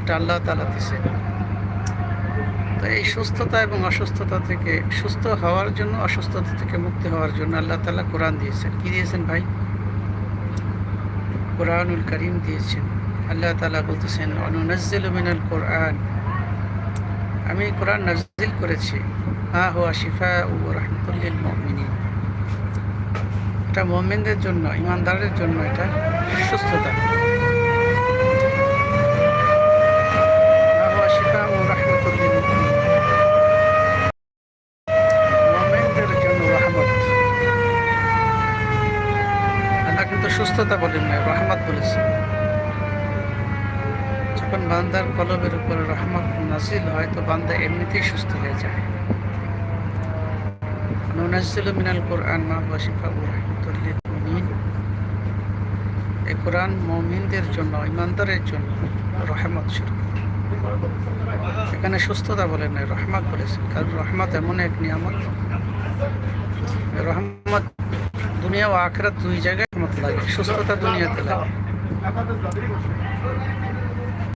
এটা আল্লাহ তাআলা দিয়েছেন। তো এই সুস্থতা এবং অসুস্থতা থেকে, সুস্থ হওয়ার জন্য, অসুস্থতা থেকে মুক্তি হওয়ার জন্য আল্লাহ তাআলা কোরআন দিয়েছেন। কি দিয়েছেন ভাই? কোরআনুল কারীম দিয়েছেন। আল্লাহ তাআলা বলতেছেন, অনুনাজ্জিলু মিনাল কোরআন, আমি কোরআন নাজিল করেছি, মা হুয়া শিফাউ ওয়া রাহমাতুল লিল মুমিনিন, এটা মুমিনদের জন্য, ঈমানদারদের জন্য এটা সুস্থতা। মা হুয়া শিফাউ ওয়া রাহমাতুল লিল মুমিনিন, মুমিনদের জন্য রহমত। আল্লাহ কিন্তু সুস্থতা বলেন না, রহমত বলেছেন। যখন বান্দার কলবের উপরে রহমত নাজিল হয় তো বান্দা এমনিতেই সুস্থ হয়ে যায়। নুনাজ্জিলু মিনাল কোরআন মা হুয়া শিফাউ ওয়া রাহমাতুল লিল মুমিনিন, এই কোরআন মুমিনদের জন্য, ঈমানদারের জন্য রহমত স্বরূপ। এখানে সুস্থতা বলেন না, রহমত বলেছেন। কারণ রহমত এমন এক নিয়ামত, রহমত দুনিয়া ও আখিরাত দুই জায়গায় রহমত লাগে। সুস্থতা দুনিয়াতে লাগে।